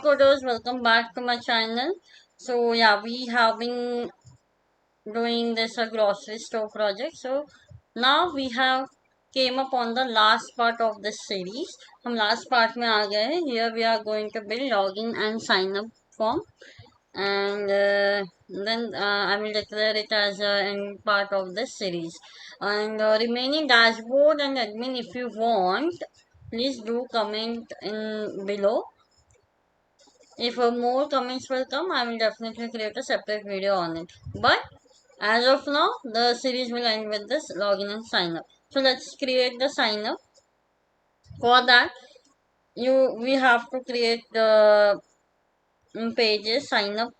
coders, welcome back to my channel. So yeah, we have been doing this a grocery store project. So now we have came upon the last part of this series. हम last part में आ गए हैं. Here we are going to build login and sign up form, and then I will declare it as end part of this series. And remaining dashboard and admin, if you want, please do comment in below. If more comments will come, I will definitely create a separate video on it. But as of now, the series will end with this login and sign up. So let's create the sign up. For that, we have to create the pages sign up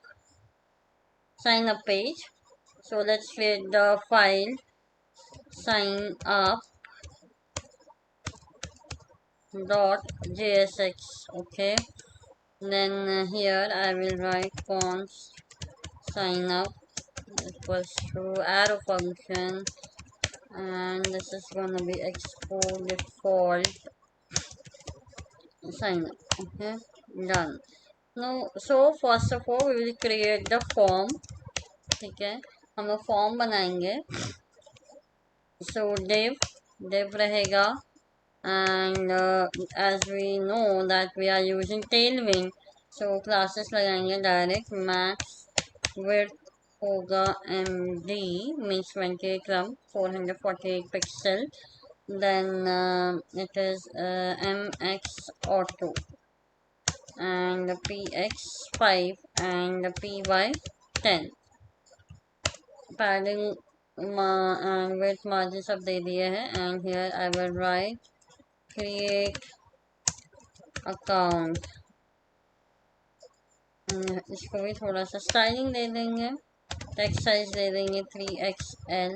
page. So let's create the file sign up dot jsx. Okay. Then here I will write const sign up equals to arrow function, and this is gonna be export default sign up. Okay, done. Now, so first of all we will create the form. ठीक है, हम लोग form बनाएंगे. So div रहेगा, and as we know that we are using tailwind, so classes लगाएंगे direct. max width होगा md means 28 gram 448 pixel. Then it is mx auto and px5 and py 10. padding and width margin सब दे दिए हैं. And here I will write create account. इसको भी थोड़ा सा styling दे देंगे. टेक्स्ट साइज दे देंगे 3XL.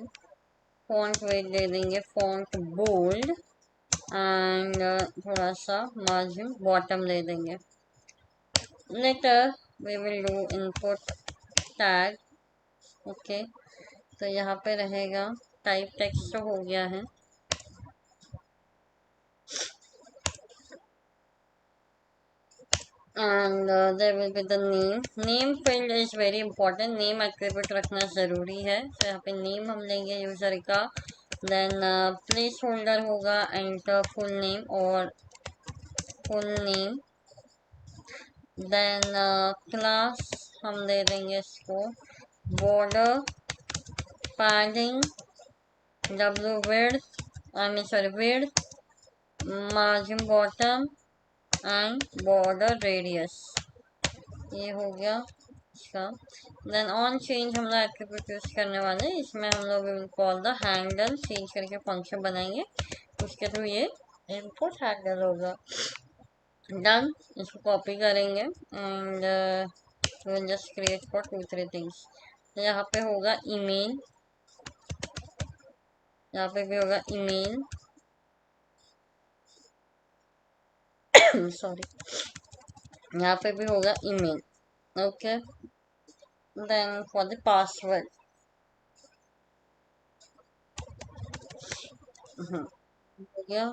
फॉन्ट वेट दे देंगे फॉन्ट बोल्ड, एंड थोड़ा सा मार्जिन बॉटम दे देंगे. Later we will do input tag. Okay, तो यहाँ पे रहेगा टाइप टेक्स्ट तो हो गया है. and there will be the name field is very important. name attribute रखना ज़रूरी है. तो यहाँ पे name हम लेंगे यूज़र का. then प्लेस होल्डर होगा enter full name और full name. then class हम दे देंगे इसको border padding w width margin bottom and border radius. ये हो गया इसका. देन ऑन चेंज हम लोग एट्रीब्यूट यूज करने वाले हैं. इसमें हम लोग will call the handle change करके फंक्शन बनाएंगे. उसके थ्रू ये इनपुट हैंडल होगा. डन. इसको कॉपी करेंगे and will just create for 2-3 things. यहाँ पे होगा ईमेल, यहाँ पे भी होगा ईमेल. सॉरी, यहाँ पे भी होगा email. Okay. Then for the password हो गया.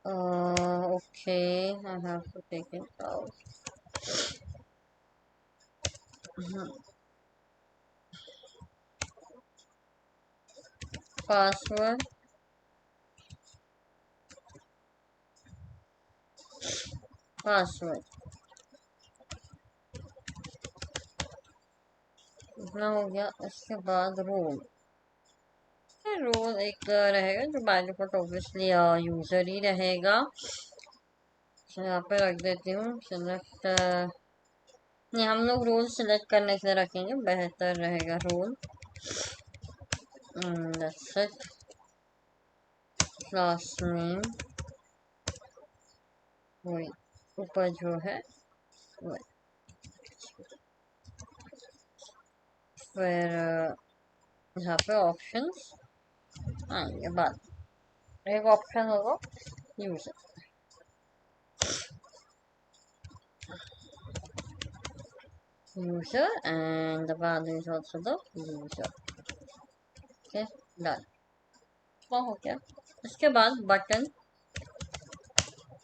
Okay, I have to take it out. Password इतना हो गया. इसके बाद रोल एक रहेगा जो बाय डिफॉल्ट ऑब्वियसली यूजर ही रहेगा. यहाँ पे रख देती हूँ सिलेक्ट. नहीं, हम लोग रोल सिलेक्ट करने के लिए रखेंगे, बेहतर रहेगा role. that's it. Class name वही ऊपर जो है वही. फिर यहाँ पे ऑप्शंस आएंगे बाद. एक ऑप्शन होगा user. and the value is also the user. Okay, done. हो गया. इसके बाद बटन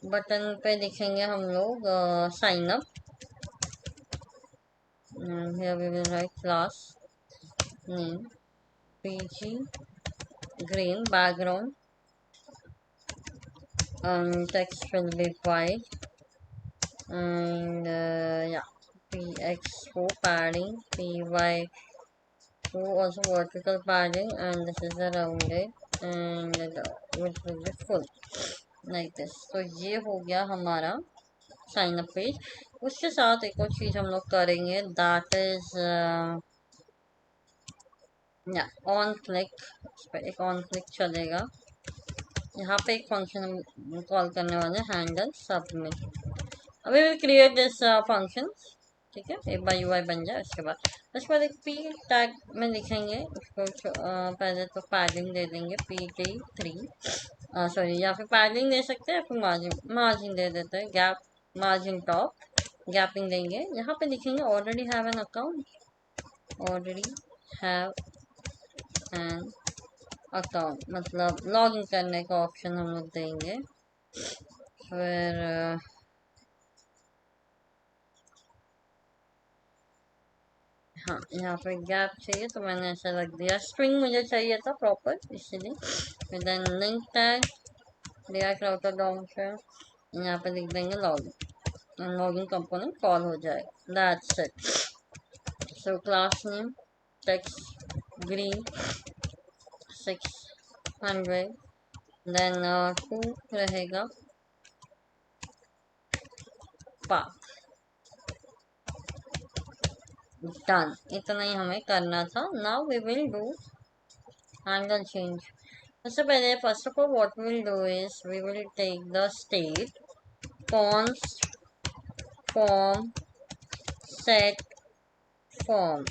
बटन पे दिखेंगे हम लोग sign up. Here we will write class name, PG, green background, text will be white, and yeah, PX4 padding, PY4 also vertical padding, and this is a rounded, and which will be full like this. तो ये हो गया हमारा sign up page. उसके साथ एक और चीज हम लोग करेंगे, दैट इज या ऑन क्लिक. इस पर एक ऑन क्लिक चलेगा. यहाँ पे एक फंक्शन हम कॉल करने वाले हैं, हैंडल सबमिट. अभी विल क्रिएट दिस फंक्शन. ठीक है, एक बार यूआई बन जाए उसके बाद एक पी टैग में लिखेंगे उसको. पहले तो पैडिंग दे देंगे PT3. सॉरी, या फिर पैडिंग दे सकते हैं, फिर मार्जिन दे देते हैं. गैप मार्जिन टॉप गैपिंग देंगे. यहाँ पे लिखेंगे already have an account. Already have an account मतलब लॉगिन करने का ऑप्शन हम लोग देंगे. फिर हाँ, यहाँ पे गैप चाहिए तो मैंने ऐसा रख दिया. स्ट्रिंग मुझे चाहिए था प्रॉपर, इसलिए. फिर then link tag React router launcher. यहाँ पे लिख देंगे लॉगिन. लॉगिन कंपोनेंट कॉल हो जाएगा. That's it. So class name text green 600. Then 2 रहेगा पाथ. डन. इतना ही हमें करना था. Now we will do handle change. सबसे पहले first of all what we will do is we will take the state const form set form.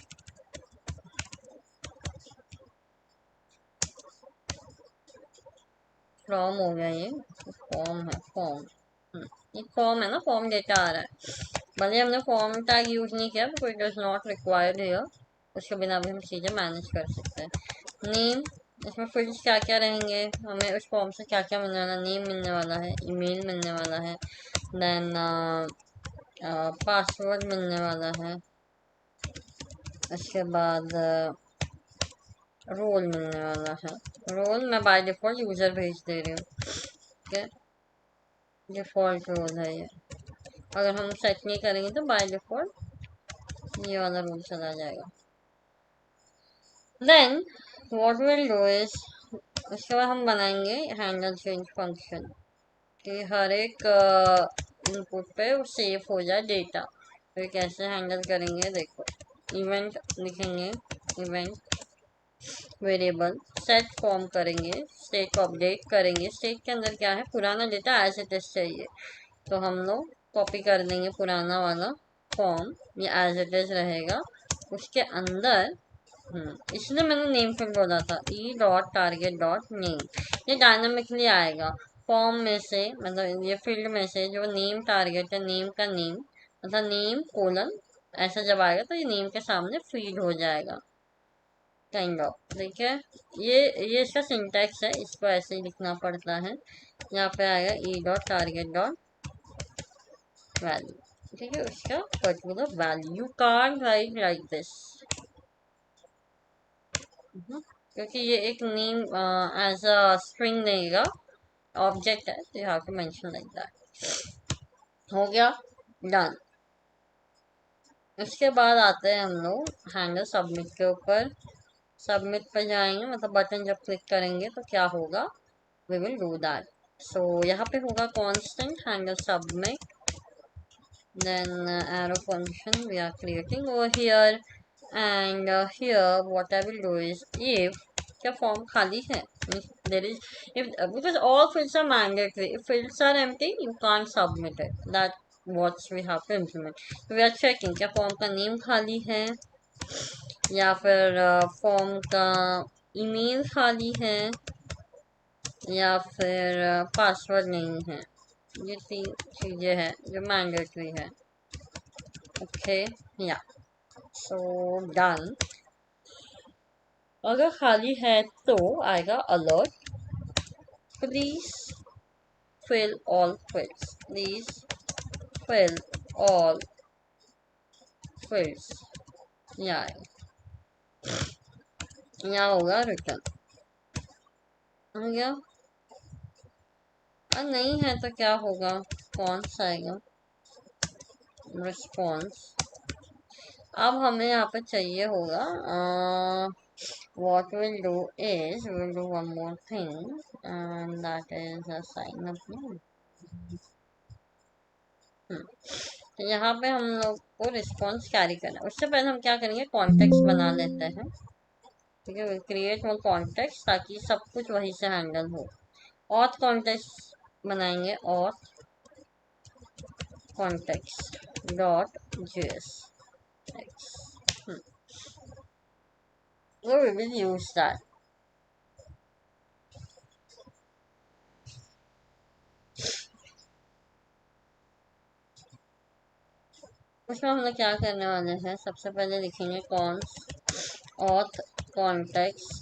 Form हो गया, ये फॉर्म है. फॉर्म ये फॉर्म है ना, फॉर्म डेटा आ रहा है. भले हमने फॉर्म टैग यूज नहीं किया, but it does not required here. उसके बिना भी हम चीज़ें मैनेज कर सकते हैं. नेम, इसमें फील्ड्स क्या क्या रहेंगे, हमें उस फॉर्म से क्या क्या मिलने वाला. नेम मिलने वाला है, ईमेल मिलने वाला है, देन पासवर्ड मिलने वाला है. उसके बाद रोल मिलने वाला है. रोल मैं बाय डिफॉल्ट यूज़र भेज दे रही हूँ. ठीक है, डिफॉल्ट रोल है ये. अगर हम सेट नहीं करेंगे तो बाय डिफॉल्ट ये वाला रोल चला जाएगा. Then what will do is उसके बाद हम बनाएंगे हैंडल चेंज फंक्शन कि हर एक इनपुट पे सेव हो जाए डेटा. फिर कैसे हैंडल करेंगे देखो. इवेंट लिखेंगे, इवेंट वेरिएबल सेट फॉर्म करेंगे, स्टेट को अपडेट करेंगे. स्टेट के अंदर क्या है, पुराना डेटा एज इट इज चाहिए, तो हम लोग कॉपी कर देंगे पुराना वाला फॉर्म. ये एज इट इज रहेगा. उसके अंदर इसलिए मैंने नेम फील्ड बोला था, e.target.name. ये डायनामिकली आएगा फॉर्म में से, मतलब ये फील्ड में से जो नेम टारगेट है, नेम का नेम मतलब नेम कोलन ऐसा जब आएगा तो ये नेम के सामने फीड हो जाएगा काइंड ऑफ. ठीक है, ये इसका सिंटैक्स है, इसको ऐसे ही लिखना पड़ता है. यहाँ पे आएगा e.target.value. ठीक है, उसका particular value. You can't write like this क्योंकि ये एक नेम एज अ स्ट्रिंग देगा, ऑब्जेक्ट है, तो you have to mention like that. हो गया, डन. इसके बाद आते हैं हम लोग हैंडल सबमिट के ऊपर. सबमिट पर जाएंगे, मतलब बटन जब क्लिक करेंगे तो क्या होगा, we will do that. So यहाँ पे होगा constant handle submit, then arrow function we are creating over here. And here what I will do is, if क्या फॉर्म खाली है, there is, if because all fields are mandatory, if fields are empty you can't submit it. That what we have to implement. So we are checking क्या form का name खाली है या फिर form का ईमेल खाली है या फिर पासवर्ड नहीं है. ये 3 चीजें हैं जो मैंडेटरी है. ओके, या सो डन. अगर खाली है तो आएगा alert, please fill all fields. Please fill all fields. यहाँ यहाँ होगा रिटर्न हो गया। और नहीं है तो क्या होगा, कौन सा आएगा रिस्पॉन्स। अब हमें यहाँ पे चाहिए होगा what we'll do is we'll do one more thing and that is a sign up name। तो यहाँ पे हम लोग को रिस्पॉन्स कैरी करना है। उससे पहले हम क्या करेंगे, कॉन्टेक्स्ट बना लेते हैं। ठीक है, क्रिएट वन कॉन्टेक्स्ट ताकि सब कुछ वहीं से हैंडल हो। ऑथ कॉन्टेक्स्ट बनाएंगे, auth context dot JS we will use that। उसमें हम लोग क्या करने वाले हैं, सबसे पहले लिखेंगे const auth context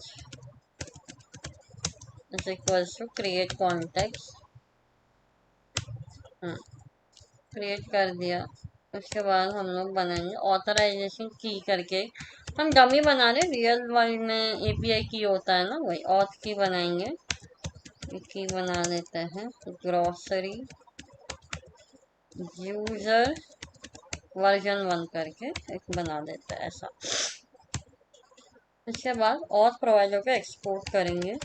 is equals to create context. Create कर दिया। उसके बाद हम लोग बनाएंगे ऑथराइजेशन की करके। हम डमी बना रहे, रियल वर्ल्ड में एपीआई की होता है ना, वही ऑथ की बनाएंगे। की बना लेते हैं ग्रॉसरी यूजर वर्जन 1 करके एक बना देते हैं ऐसा। इसके बाद ऑथ प्रोवाइडर को एक्सपोर्ट करेंगे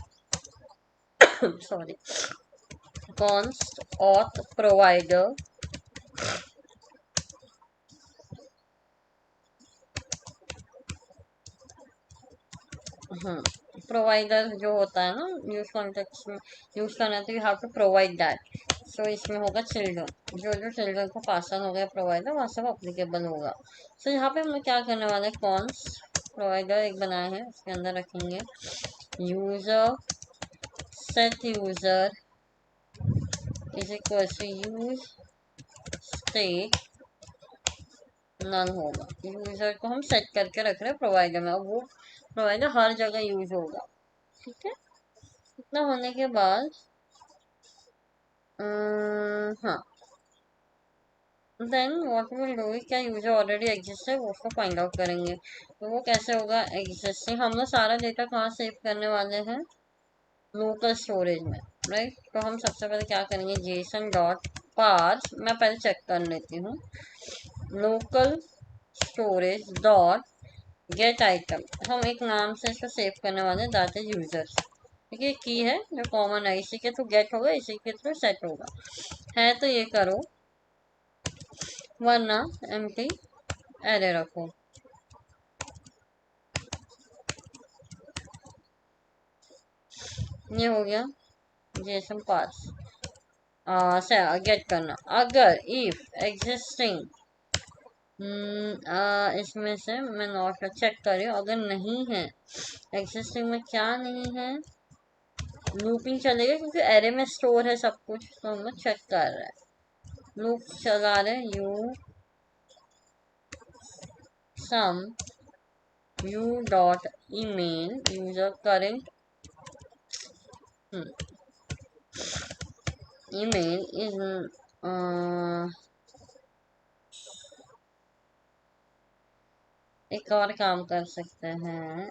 sorry const auth provider provider जो होता है ना यूज कॉन्टेक्स्ट में यूज करना है तो you have to provide that. So इसमें होगा चिल्ड्रन, जो जो चिल्ड्रन को पास ऑन हो गया प्रोवाइडर वहाँ सब अप्लीकेबल होगा। सो यहाँ पे हम लोग क्या करने वाले हैं, कॉन्स प्रोवाइडर एक बनाया है, उसके अंदर रखेंगे user set user is equal to use state none होगा। यूजर को हम सेट करके रख रहे हैं प्रोवाइडर में, और वो प्रोवाइडर हर जगह यूज होगा। ठीक है, इतना होने के बाद हाँ देन व्हाट विल डू, क्या यूजर ऑलरेडी एग्जिस्ट है वो उसको फाइंड आउट करेंगे। तो वो कैसे होगा, एग्जिस्टिंग। हम लोग सारा डेटा कहाँ सेव करने वाले हैं, लोकल स्टोरेज में, राइट। तो हम सबसे पहले क्या करेंगे, जेसन डॉट पार्स, मैं पहले चेक कर लेती हूँ, local storage dot gate item. हम एक नाम से इसको सेव करने वाले हैं, दैट इज यूजर्स। ठीक है, की है जो कॉमन है, इसी के थ्रू गेट होगा, इसी के थ्रू सेट होगा। है तो ये करो, वरना एम्प्टी एरे रखो। ये हो गया जेसन पास से गेट करना। अगर इफ एग्जिस्टिंग इसमें से मैं नॉट चेक कर रही हूँ, अगर नहीं है एग्जिस्टिंग में, क्या नहीं है, लूपिंग चलेगा क्योंकि एरे में स्टोर है सब कुछ। तो हम लोग चेक कर रहे हैं, लूप चला रहे हैं, you some you dot email user current email is एक और काम कर सकते हैं,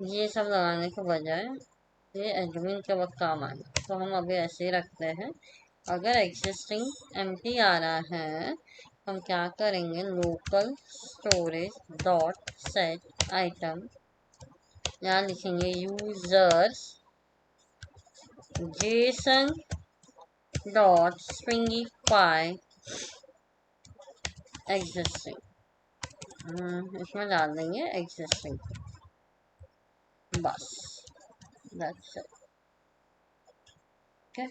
ये सब लगाने के बजाय ये एडमिन के वक्त काम आएगा, तो हम अभी ऐसे ही रखते हैं। अगर एग्जिस्टिंग एम्प्टी आ रहा है हम क्या करेंगे, local storage dot set item, यहाँ लिखेंगे users Jason dot stringify existing, इसमें डाल देंगे एग्जिस्टिंग, बस दैट्स इट। ओके,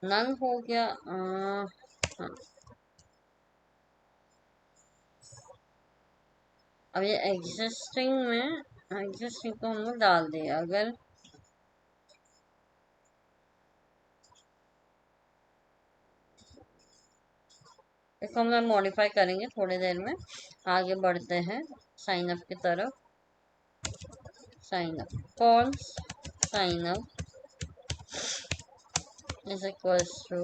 नन हो गया। हाँ, अब ये एग्जिस्टिंग को हम लोग डाल दें। अगर इसको हम लोग मॉडिफाई करेंगे थोड़ी देर में, आगे बढ़ते हैं साइन अप की तरफ। sign up. Const sign up is equals to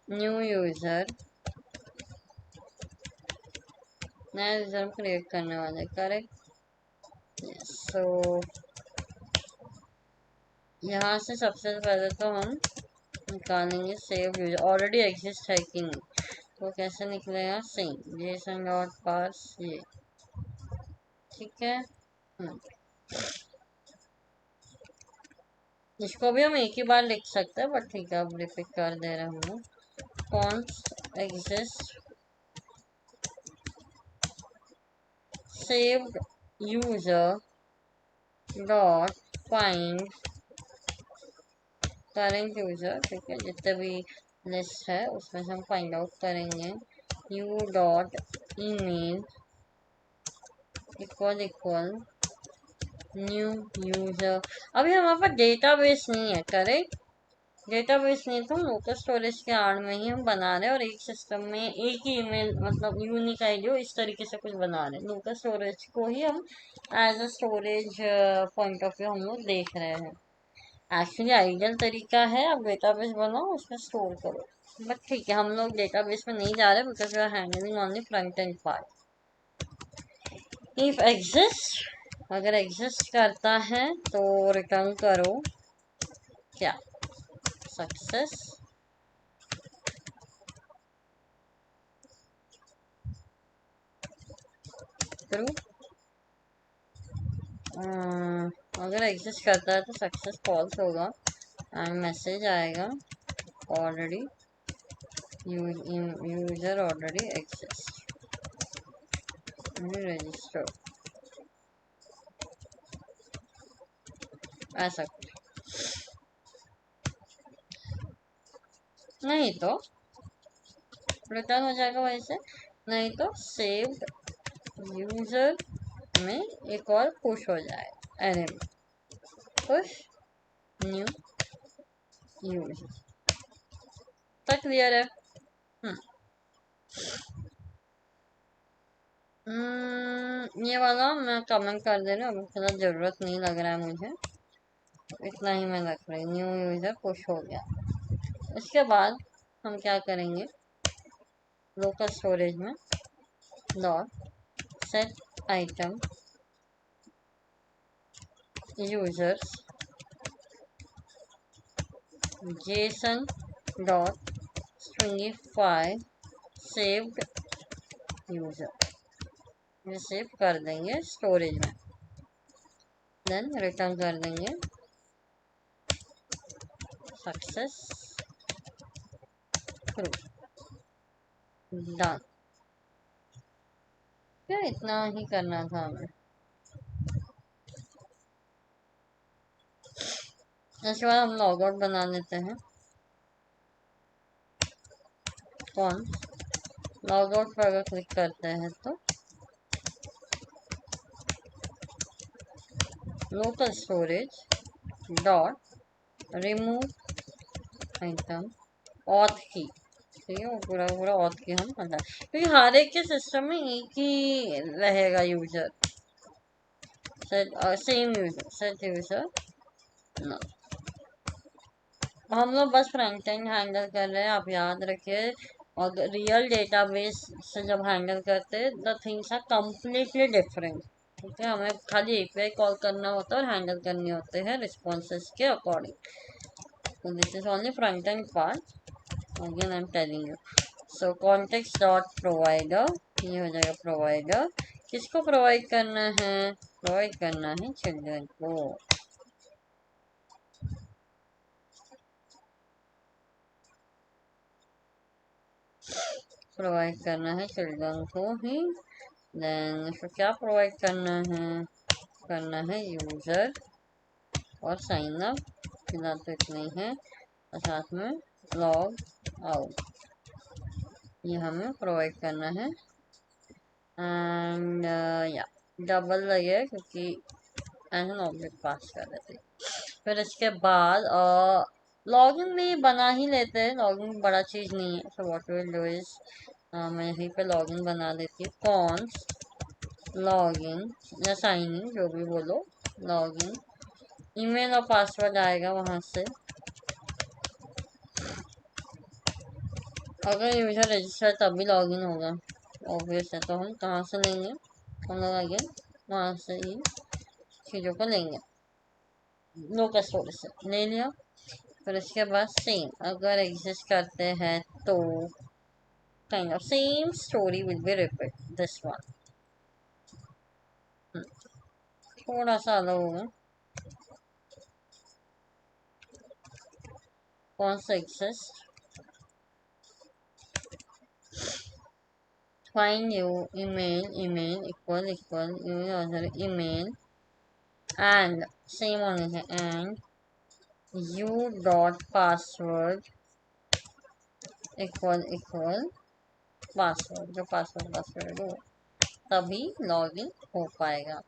new user, नया यूजर हम क्रिएट करने वाले, करेक्ट। सो यहाँ से सबसे पहले तो हम निकालेंगे सेव यूजर, ऑलरेडी एग्जिस्ट है कि नहीं, तो कैसे निकलेगा, सेम जेसन डॉट पार्स ये, ठीक है। इसको भी हम एक ही बार लिख सकते हैं, बट ठीक है अब रिपीट कर दे रहे हूँ। Const exist saved user dot find current user, ठीक है, जितने भी लिस्ट है उसमें से हम फाइंड आउट करेंगे you dot email equal equal new user. अभी हमारे पास डेटाबेस नहीं है, करेक्ट, डेटाबेस नहीं तो लोकल स्टोरेज के आड़ में ही हम बना रहे हैं, और एक सिस्टम में एक ही ईमेल मतलब यूनिक आईडी हो इस तरीके से कुछ बना रहे हैं। लोकल स्टोरेज को ही हम as a storage point of view हम लोग देख रहे हैं। एक्चुअली आइडियल तरीका है आप डेटाबेस बनाओ उसमें स्टोर करो, बट ठीक है हम लोग डेटाबेस में नहीं जा रहे because we are handling only front end part. If exist, अगर एग्जिस्ट करता है तो रिटर्न करो क्या, सक्सेस। ट्रू, अगर एग्जिस्ट करता है तो सक्सेस फॉल्स होगा एंड मैसेज आएगा already user already exist register, ऐसा नहीं तो रिटर्न हो जाएगा वहीं से, नहीं तो सेव्ड यूजर में एक और पुश हो जाएगा एरे में, पुश न्यू यूजर। तक क्लियर है। ये वाला मैं कमेंट कर दे रही हूँ, अभी फिलहाल जरूरत नहीं लग रहा है मुझे, इतना ही मैं रख रही, न्यू यूजर पुश हो गया। इसके बाद हम क्या करेंगे, लोकल स्टोरेज में dot set item users Jason dot stringify saved user, ये सेव कर देंगे स्टोरेज में, देन रिटर्न कर देंगे सक्सेस थ्रू, डन। क्या इतना ही करना था हमें। इसके बाद हम लॉग आउट बना लेते हैं, कौन लॉग आउट पर अगर क्लिक करते हैं तो local storage dot remove item auth की, ठीक है, वो पूरा पूरा ऑथ की हम हटा, क्योंकि हर एक के सिस्टम में एक ही रहेगा user, same user set user no. हम लोग बस फ्रंट एंड हैंडल कर रहे हैं, आप याद रखिए, और रियल डेटाबेस से जब हैंडल करते हैं the things are completely different, ठीक है, हमें खाली एपीआई कॉल करना होता है और हैंडल करने होते हैं रिस्पॉन्सेस के अकॉर्डिंग। तो this is only front end part, again I am telling you. So context dot provider, ये हो जाएगा प्रोवाइडर, किसको प्रोवाइड करना है, प्रोवाइड करना है चिल्ड्रन को, प्रोवाइड करना है चिल्ड्रन को ही। देन इसको क्या प्रोवाइड करना है यूजर और साइन अप, फिलहाल तो इतना ही है, और साथ में लॉग आउट, ये हमें प्रोवाइड करना है। एंड या डबल लगे क्योंकि एज एन ऑब्जेक्ट पास कर देते। फिर इसके बाद लॉगिन भी बना ही लेते हैं, लॉगिन बड़ा चीज नहीं है। So what will do is मैं यहीं पे लॉगिन बना देती हूँ, कॉन्स लॉगिन या साइन इन जो भी बोलो, लॉगिन ईमेल और पासवर्ड आएगा वहां से। अगर यूजर रजिस्टर तभी लॉगिन होगा, ऑब्वियस है। तो हम कहाँ से लेंगे, हम लोग आगे वहां से ही चीज़ों को लेंगे, लोकल स्टोरेज से ले लिया। फिर इसके बाद सेम अगर एग्जिस्ट करते हैं तो kind of same story will be repeat this one. थोड़ा सा अलग होगा, कौन सा exist, find you email equal user email and same only है and you dot password equal password, जो पासवर्ड हो तभी लॉगिन हो पाएगा।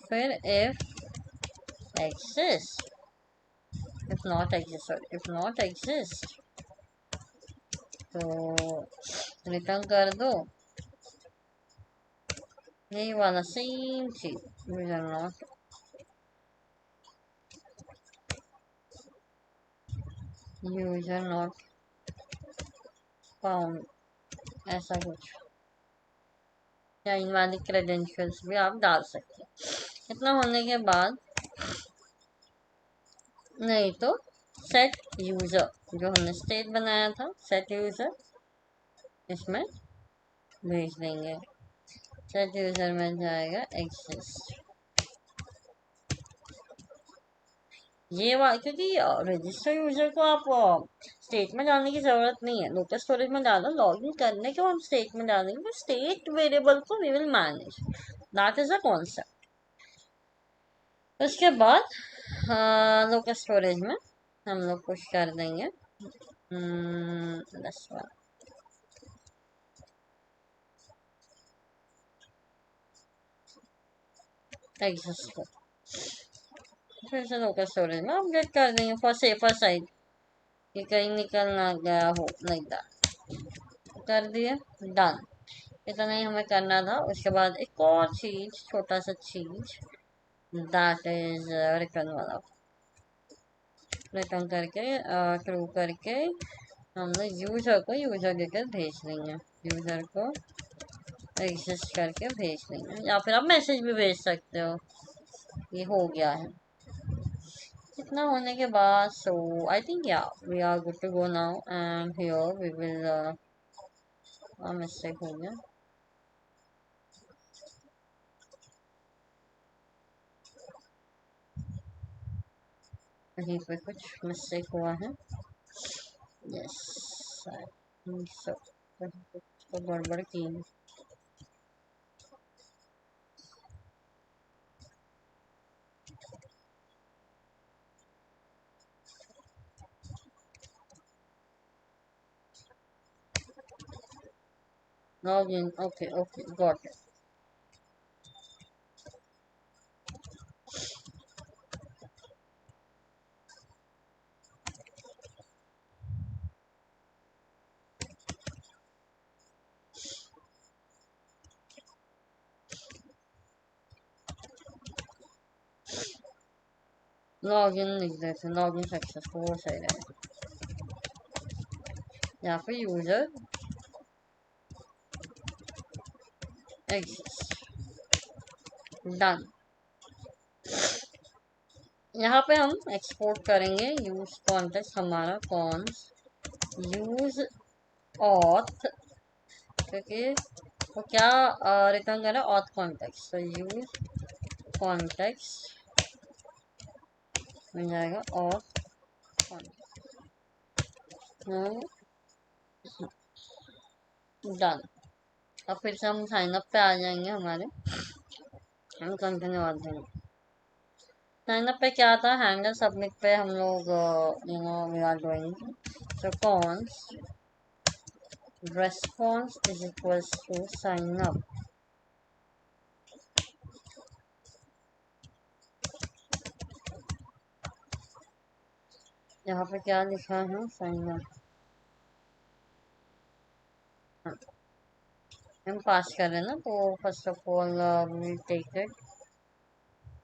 फिर if not exist तो रिटर्न कर दो यही वाला सेम चीज, यूजर नॉट फाउंड, ऐसा कुछ, या इनवैलिड क्रेडेंशियल्स भी आप डाल सकते हैं। इतना होने के बाद नहीं तो सेट यूजर, जो हमने स्टेट बनाया था सेट यूजर, इसमें भेज देंगे। सेट यूजर में जाएगा एग्जिस्ट, ये क्योंकि रजिस्टर यूजर को आप स्टेट में डालने की जरूरत नहीं है, लोकल स्टोरेज में डालो, लॉगिन करने के हम स्टेट में डालेंगे, स्टेट वेरिएबल को we will manage, that is a concept. उसके बाद लोकल स्टोरेज में हम लोग पुश कर देंगे एग्जिस्ट को, फिर से लोकल स्टोरेज में अपडेट कर देंगे फॉर सेफर साइड कि कहीं निकल ना गया हो, लाइक दैट कर दिए, डन। इतना ही हमें करना था। उसके बाद एक और चीज, छोटा सा चीज, दैट इज रिटर्न वाला, रिटर्न करके ट्रू करके हम लोग यूजर देकर भेज देंगे, यूजर को एग्जिस्ट करके भेज देंगे, या फिर आप मैसेज भी भेज सकते हो। ये हो गया है। इतना होने के बाद सो आई थिंक या we are good to go now and here we will mistake हो गया, कहीं पे कुछ मिस्टेक हुआ है, यस आई थिंक सो, कुछ तो गड़बड़ की है। Login, okay, got it. Login लिख देते हैं, लॉगिन सक्सेसफुल, वो सही रहेगा। यहाँ पे यूजर एग्जिस्ट, डन। यहाँ पे हम एक्सपोर्ट करेंगे यूज कॉन्टेक्स्ट, हमारा कॉन्स यूज ऑथ, क्योंकि वो क्या रिटर्न करे, ऑथ कॉन्टेक्स्ट, तो यूज कॉन्टेक्स्ट मिल जाएगा, ऑथ डन। अब फिर से हम साइन अप पे आ जाएंगे हमारे, हम कंटिन्यू आ जाएंगे। साइन अप पे क्या था, हैंडल सबमिट पे हम लोग we are doing, so cons response is equals to sign up, यहाँ पे क्या लिखा है, साइन अप। हम पास कर रहे हैं ना, तो first of all we take it,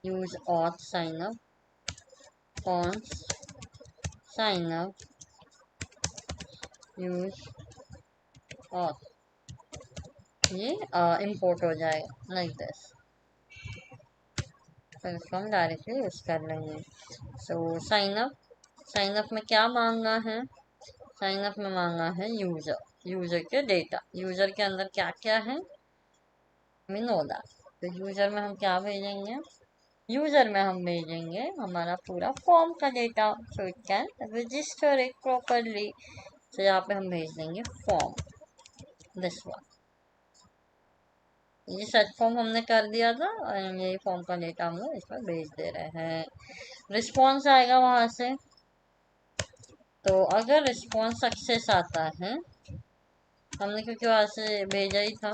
use auth sign up, const sign up, use auth, ये इंपोर्ट हो जाएगा लाइक दिस, फिर इसको हम डायरेक्टली यूज कर लेंगे। सो साइन अप में क्या मांगा है, साइन अप में मांगा है यूजर, यूजर के डेटा, यूजर के अंदर क्या क्या है, वी नो दैट। तो यूजर में हम क्या भेजेंगे, यूजर में हम भेजेंगे हमारा पूरा फॉर्म का data, so it can register it properly. तो यहाँ पे हम भेज देंगे फॉर्म, दिस वन, ये सर्च फॉर्म हमने कर दिया था और यही फॉर्म का डेटा हम लोग इस पर भेज दे रहे हैं। रिस्पॉन्स आएगा वहां से, तो अगर रिस्पॉन्स सक्सेस आता है, हमने क्योंकि वहां से भेजा ही था,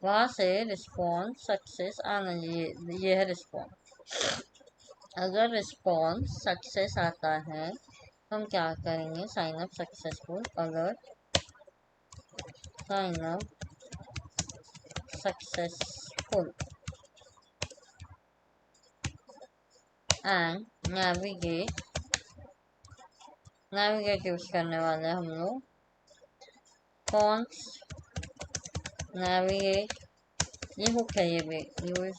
वहां से रिस्पॉन्स सक्सेस आना, ये है रिस्पॉन्स। अगर रिस्पॉन्स सक्सेस आता है तो हम क्या करेंगे, साइन अप सक्सेसफुल, अगर sign up successful and navigate, navigate use करने वाले हैं हम लोग, कॉन्स नेविगेट, ये हुक है, ये भी यूज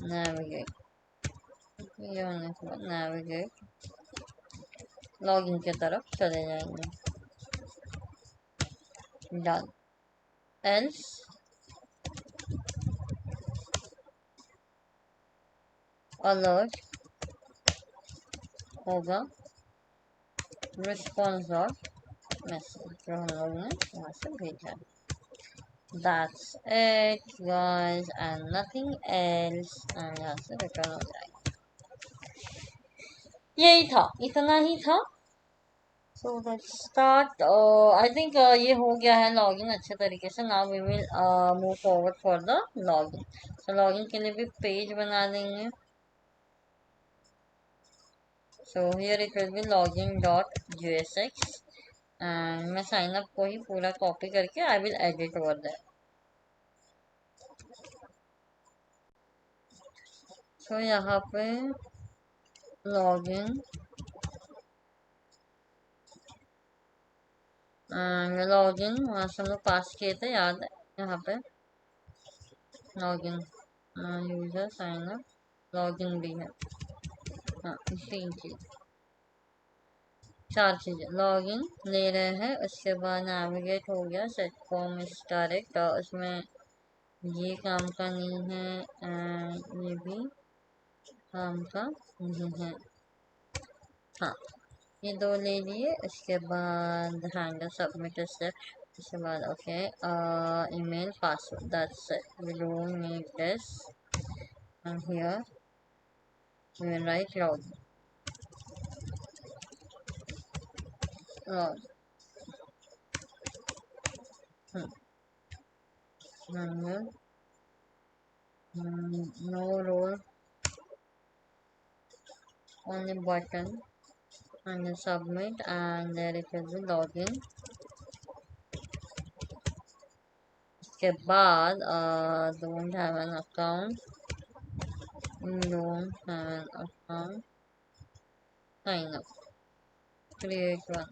नेविगेट, ये होने के बाद नेविगेट लॉगिन की तरफ चले जाएंगे, डन। एल्स अलर्ट होगा रिस्पॉन्स डॉट मैसेज, जो हम लोग ने वहां से भेजा है। That's it guys and nothing else, and यहाँ से रिटर्न हो जाएगा, यही था, इतना ही था। So let's start, I think ये हो गया है लॉगिन अच्छे तरीके से। Now we will move forward for the login. So login के लिए भी पेज बना देंगे, so here it will be login dot USX, and मैं साइन अप को ही पूरा कॉपी करके I will edit over that. So यहाँ पे लॉगिन लॉगिन वहाँ से हम लोग पास किए थे, याद है, यहाँ पे login user sign up, login भी है, हाँ 3 चीज, 4 चीजें, लॉगिन ले रहे हैं, उसके बाद नेविगेट हो गया, सेट फॉर्म इज डायरेक्ट, उसमें ये काम का नहीं है, ये भी काम का नहीं है, हाँ ये 2 ले लिए। इसके बाद हैंडल सबमिट स्टेप, उसके बाद okay, email password, that's it, we don't need this, and here we will write login, manual, no role, only button, and then submit, and there it will be login। उसके बाद don't have an account, don't have an account, sign up, create one,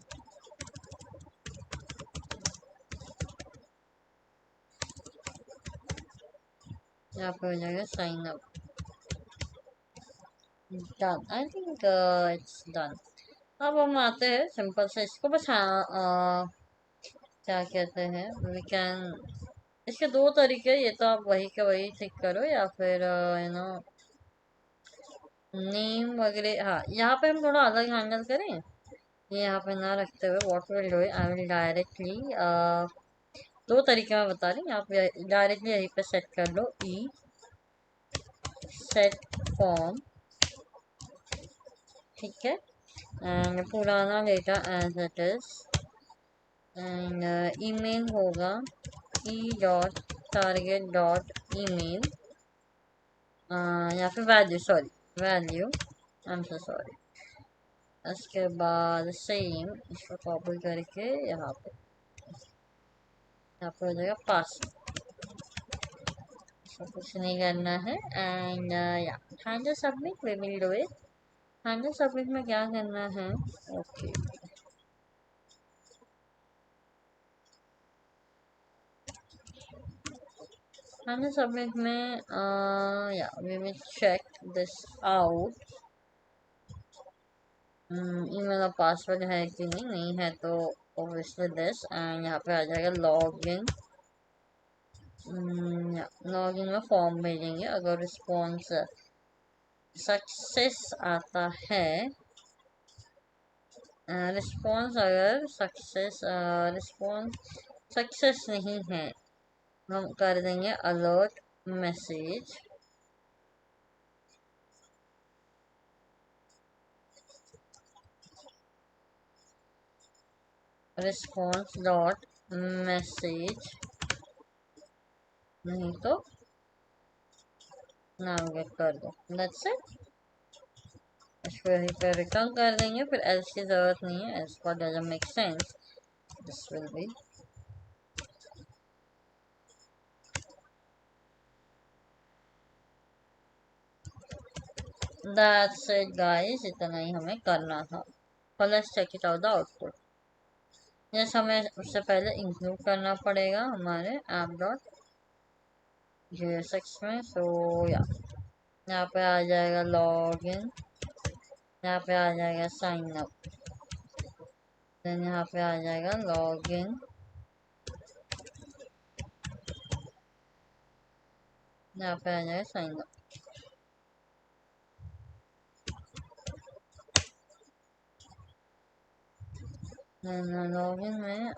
यहाँ पे हो जाएगा sign up, done, I think it's done. अब हम आते हैं सिंपल से इसको, बस हाँ क्या कहते हैं, वी कैन, इसके 2 तरीके, ये तो आप वही के वही ठीक करो, या फिर यू नो नेम वगैरह, हाँ यहाँ पे हम थोड़ा अलग हैंडल करें, ये यहाँ पे ना रखते हुए what will do, I will directly 2 तरीके मैं बता रही हूँ, यहाँ पे डायरेक्टली यहीं पे सेट कर लो, ई सेट फॉर्म, ठीक है, एंड पुराना data as it is, and email होगा e dot target dot email, या फिर value, sorry value I am so sorry. इसके बाद सेम इसको कॉपी करके यहाँ पे हो जाएगा पास। इसको कुछ नहीं करना है एंड या handle submit we will do it. Handle submit में क्या करना है, ओके हैंडल सबमिट में या we will check this out. Email और पासवर्ड है कि नहीं, नहीं है तो ऑब्वियसली दिस एंड यहाँ पे आ जाएगा लॉग इन। लॉग इन में फॉर्म भेजेंगे, अगर रिस्पॉन्स सक्सेस आता है, रिस्पॉन्स अगर रिस्पॉन्स सक्सेस नहीं है हम कर देंगे alert message. Response dot message नहीं तो नाविगेट कर दो, दैट्स इट। इसको यहीं पे रिटर्न कर देंगे, फिर एल्स की जरूरत नहीं है, एल्स का doesn't make sense. This will be that's it guys, इतना ही हमें करना था। Let's check it out the output. जैसे हमें उससे पहले इंक्लूड करना पड़ेगा हमारे ऐप डॉट JSX में। सो या यहाँ पे आ जाएगा लॉग इन, यहाँ पे आ जाएगा साइन अप, देन यहाँ पे आ जाएगा लॉग इन, यहाँ पे आ जाएगा sign up. Then log in में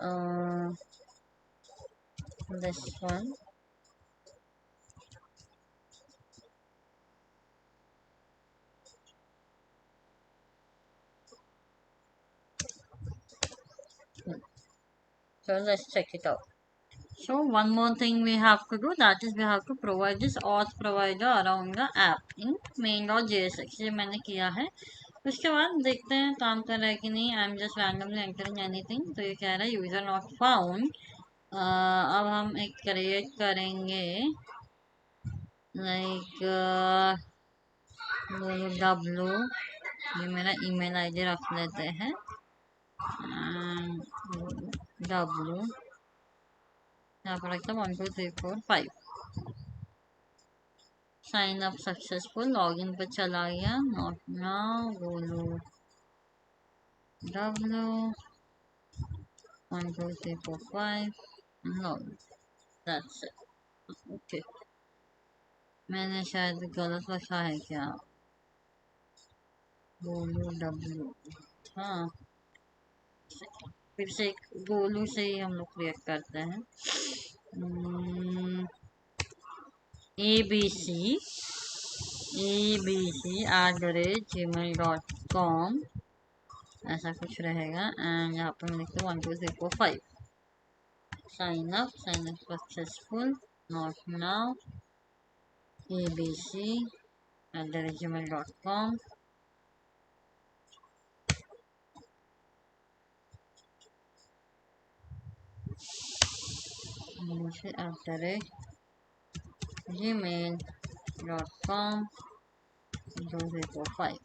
this one so let's check it out. So one more thing we have to do, that is we have to provide this auth provider around the app in main.jsx। ये मैंने किया है। उसके बाद देखते हैं काम कर रहा है कि नहीं। I am just randomly entering anything, तो ये कह रहा है यूजर नॉट फाउंड। अब हम एक क्रिएट करेंगे लाइक w, ये मेरा ईमेल आईडी रख लेते हैं w, यहाँ पर रखता हूँ 1 2 3 4 5। साइन अप सक्सेसफुल, लॉगिन पे चला गया, not now, Golu w 1 2 3 4 5 login, that's it. Okay, मैंने शायद गलत लिखा है क्या, गोलू w, हाँ फिर से एक गोलू से ही हम लोग क्रिएट करते हैं। abc@gmail.com ऐसा कुछ रहेगा एंड यहाँ पे मैं लिखती हूँ 1 2 3 4 5। Sign up successful, not now, abc@gmail.com। मुझे gmail.com 2 3 4 5।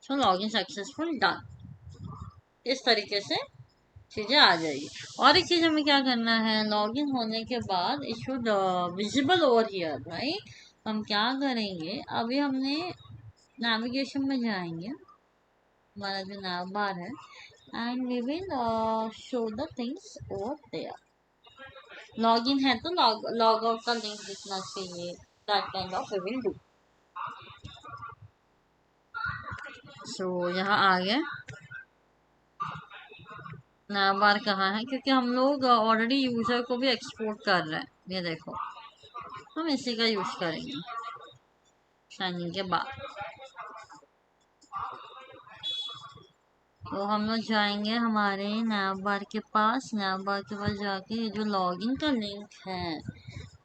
So login successful, done. इस तरीके से चीज़ें आ जाएगी। और एक चीज़ हमें क्या करना है, लॉगिन होने के बाद it should visible over here, right. हम क्या करेंगे, अभी हमने नेविगेशन में जाएंगे, हमारा जो nav बार है, and we will show the things over there. Login है तो लॉग आउट का लिंक दिखना चाहिए, that kind of we will do. So यहाँ आ गए, नया बार कहाँ है, क्योंकि हम लोग ऑलरेडी यूजर को भी एक्सपोर्ट कर रहे हैं। ये देखो, हम इसी का यूज करेंगे साइनिंग के बाद। तो हम लोग जाएंगे हमारे नैब बार के पास, नैब बार के पास जाके ये जो लॉगिन का लिंक है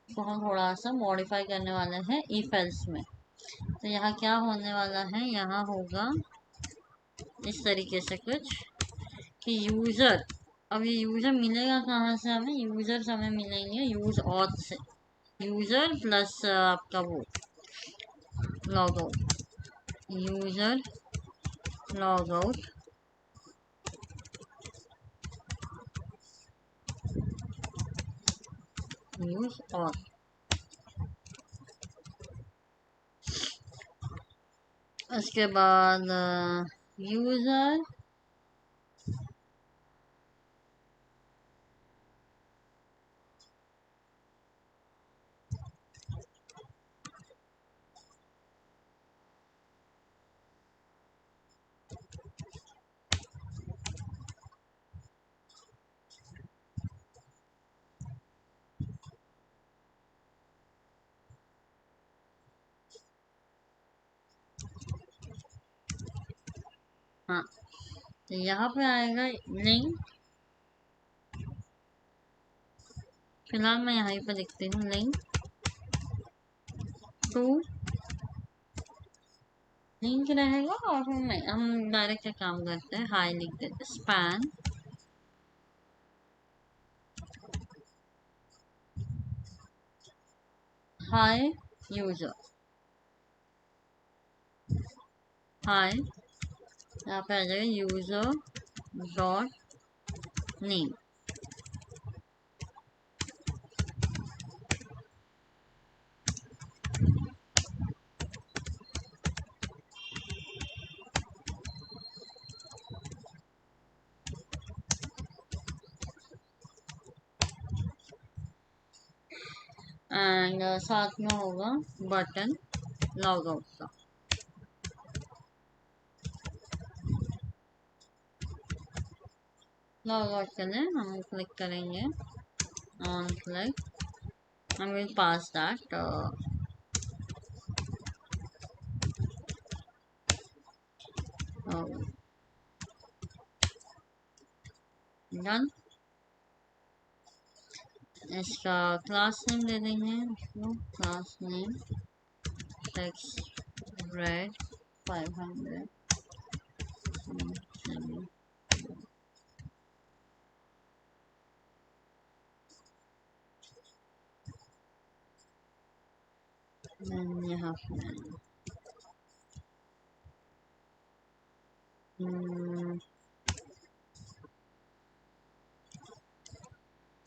तो हम थोड़ा सा मॉडिफाई करने वाले हैं इफ एल्स में। तो यहाँ क्या होने वाला है, यहाँ होगा इस तरीके से कुछ कि यूजर, अब ये यूजर मिलेगा कहाँ से हमें, यूजर्स हमें मिलेंगे यूज ऑथ से, यूजर प्लस आपका वो log out, user log out use auth. उसके बाद यूजर हाँ, तो यहाँ पे आएगा लिंक, फिलहाल मैं यहाँ पे लिखती हूँ लिंक टू, लिंक रहेगा और हम डायरेक्ट काम करते हैं, हाई लिख देते स्पैन हाई यूजर, हाई, यहाँ पे आ जाएगा यूजर डॉट नेम। एंड साथ में होगा बटन लॉग आउट का, लॉग आउट के लिए हम क्लिक करेंगे ऑन क्लिक, हम विल पास दैट डन। इसका क्लास नेम दे देंगे इसको, क्लास नेम टेक्स्ट रेड 500 यहाँ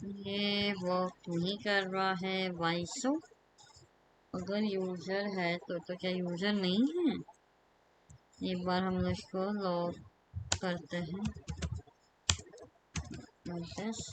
ये वर्क नहीं कर रहा है वाइसो, अगर यूजर है तो क्या यूजर नहीं है, एक बार हम लोग इसको लॉग करते हैं notice,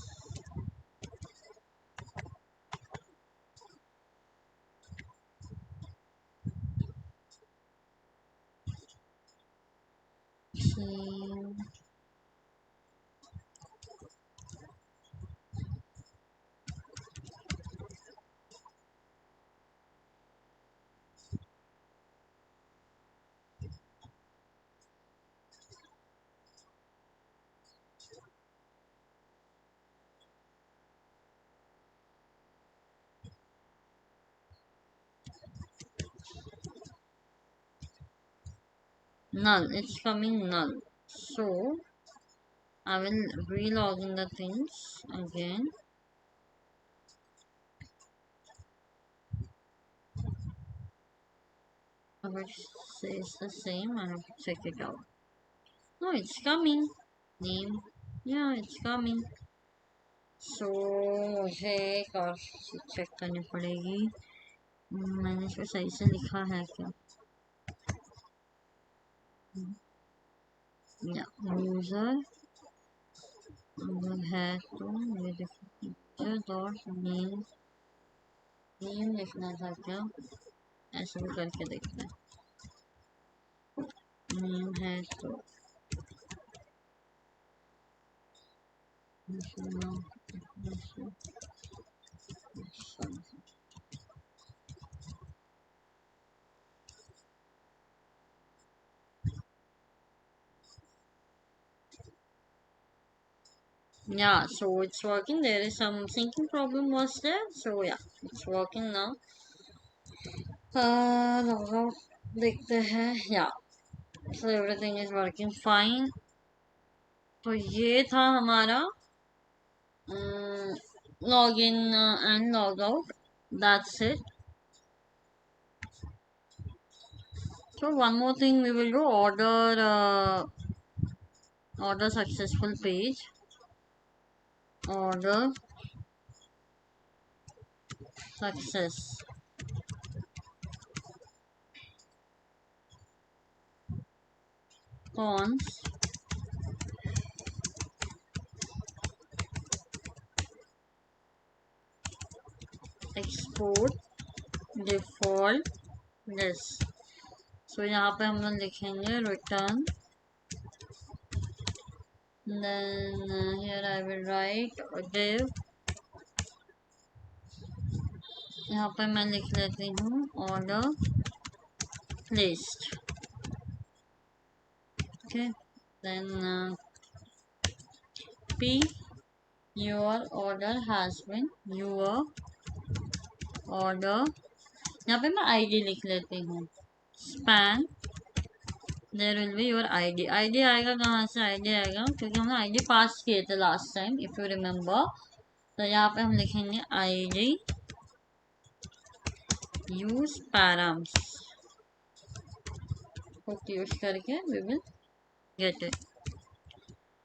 null, it's coming null, so I will relog in the things again. If it says the same, I have to check it out. No, it's coming. Name. Yeah, it's coming. So मुझे एक और check करनी पड़ेगी, मैंने इसको सही से लिखा है क्या, या यूजर है तो ये देखो यूजर डॉट नेम, नेम लिखना था क्या, ऐसे भी करके देखते हैं, नेम है तो yeah, so it's working. There is some syncing problem was there, so yeah, it's working now. Log out देखते हैं या so everything is working fine. तो ये था हमारा log in and log out, that's it. So one more thing we will do, order successful page, order success, cons, export default this। so यहाँ पे हम लोग लिखेंगे return, then here I will write div, यहाँ पे मैं लिख लेती हूँ order placed, okay, then p your order has been, your order, यहाँ पे मैं id लिख लेती हूँ, span, there will be your ID. ID आएगा कहाँ से? आईडी आएगा क्योंकि हमने आईडी पास किए थे last time, if you remember. तो यहाँ पे हम लिखेंगे आईडी यूज पैराम्स, यूज करके वी विल गेट इट।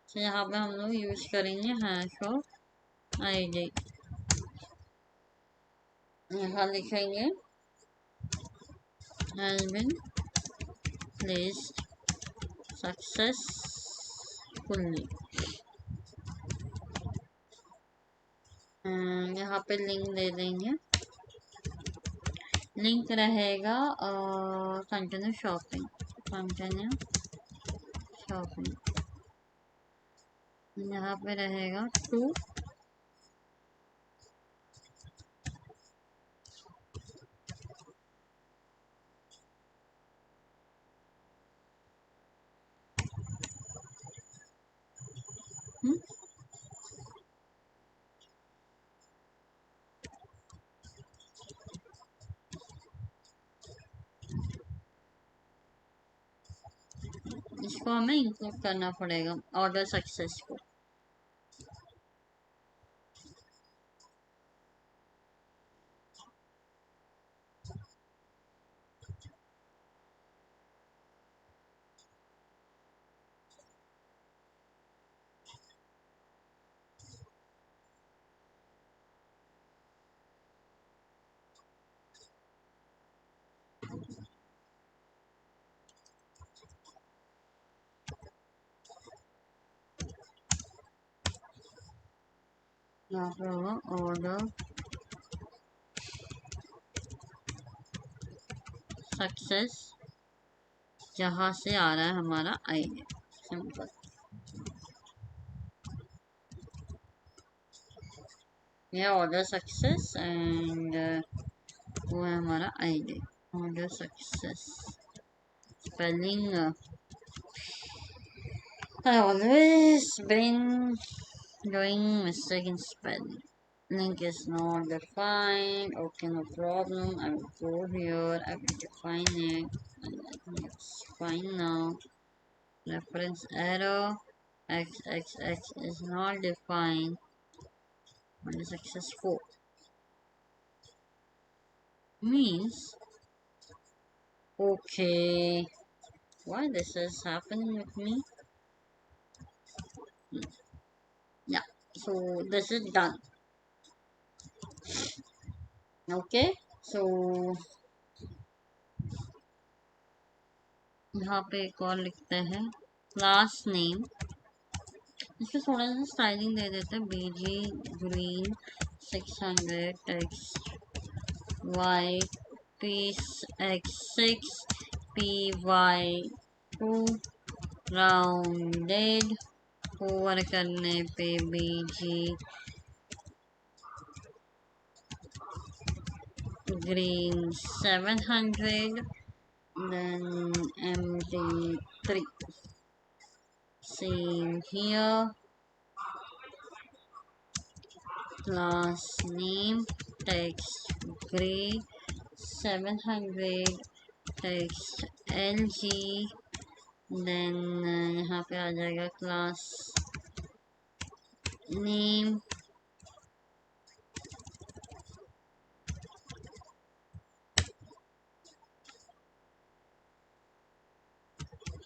तो यहाँ पे हम लोग यूज करेंगे हैश ऑफ आईडी, यहाँ लिखेंगे हैज बीन प्लेस्ड सक्सेसफुली। यहाँ पे लिंक दे देंगे, लिंक रहेगा कंटिन्यू शॉपिंग, कंटिन्यू शॉपिंग, यहाँ पे रहेगा टू इसको हमें इंक्लूड करना पड़ेगा ऑर्डर सक्सेस को। यहाँ पे होगा ऑर्डर सक्सेस, जहाँ से आ रहा है हमारा आईडी, सिंपल। ये ऑर्डर सक्सेस एंड वो है हमारा ID. Order success spelling, I always been doing mistake in spelling. Link is not defined. Okay, no problem. I will go here. I will define it. And I think it's fine now. Reference error. XXX is not defined. What is successful? Means, okay. Why this is happening with me? Yeah. So this is done. Okay. So यहाँ पे एक और लिखते हैं class name, इसको थोड़ा सा styling दे देते हैं, BG green 600 text white PX6 PY2 rounded, over करने पे BG green 700, then MD3, same here, class name text gray 700 text LG, then यहाँ पे आ जाएगा class name,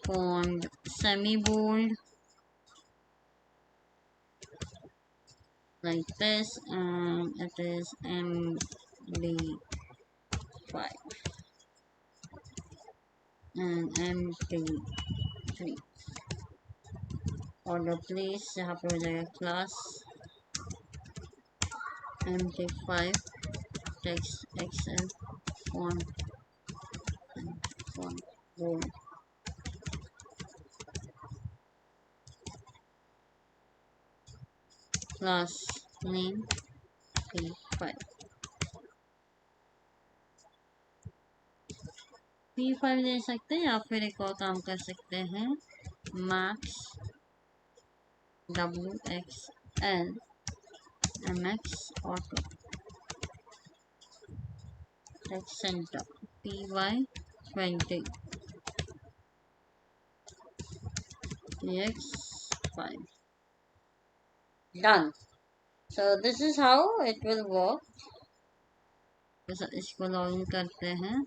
font semi bold like this, and it is MD5 and MD3. Order place यहाँ पे हो जाएगा class MD5 text XL font bold, class name P5 दे सकते हैं, या फिर एक और काम कर सकते हैं, max WXL MX auto text centre PY20 TX5 done. So this is how it will work. इसको लॉगिन करते हैं,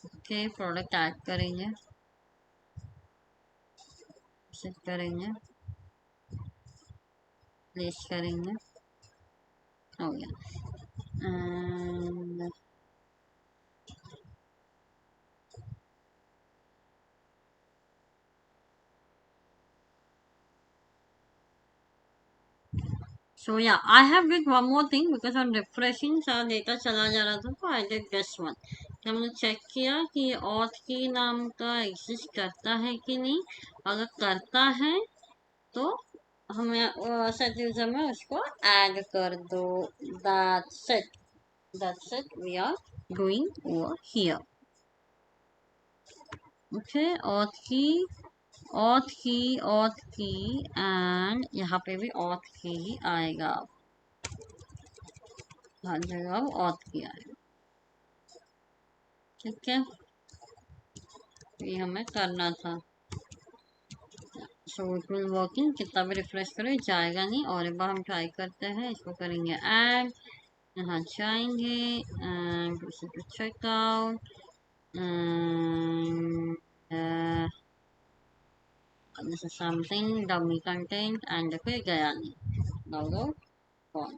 ओके प्रोडक्ट ऐड करेंगे, सेट करेंगे, प्लेस करेंगे, हो गया। And so yeah, I have did one more thing because I'm refreshing, सारा data चला जा रहा था, तो I did this one। हमने चेक किया कि ऑथ की नाम का एग्जिस्ट करता है कि नहीं, अगर करता है तो हमें सेट यूजर में उसको ऐड कर दो। That's it we are doing over here। Okay auth की एंड यहाँ पे भी ऑथ की ही आएगा, हर जगह ऑथ की आएगा, ठीक है, ये हमें करना था। सो इट विल वर्किंग, कितना भी रिफ्रेश करो जाएगा नहीं, और एक बार हम ट्राई करते हैं, इसको करेंगे ऐड, यहाँ जाएंगे and checkout and this is something dummy content and फिर गया नहीं, download on।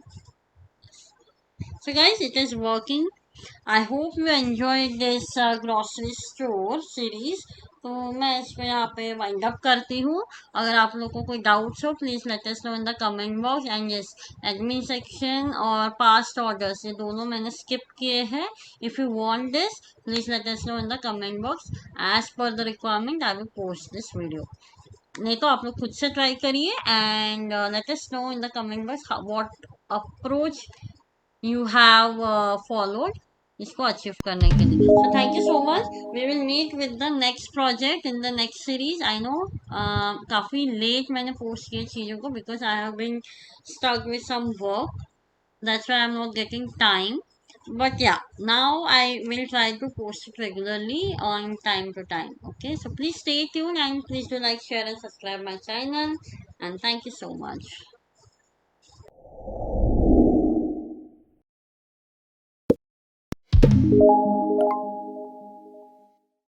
So guys, it is working। I hope you enjoyed this grocery store series। तो मैं इसको यहाँ पे वाइंड अप करती हूँ। अगर आप लोगों को कोई डाउट्स हो please let us know in the comment box, and yes admin section और पास्ट ऑर्डर्स ये दोनों मैंने स्किप किए हैं। If you want this please let us know in the comment box, as per the requirement I will post this video. नहीं तो आप लोग खुद से ट्राई करिए, and let us know in the comment box what approach you have followed इसको achieve करने के लिए। So thank you so much। We will meet with the next project in the next series। I know काफ़ी late मैंने post किए चीज़ों को because I have been stuck with some work, that's why I'm not getting time, but yeah, now I will try to post it regularly on time to time। Okay, so please stay tuned and please do like, share and subscribe my channel, and thank you so much।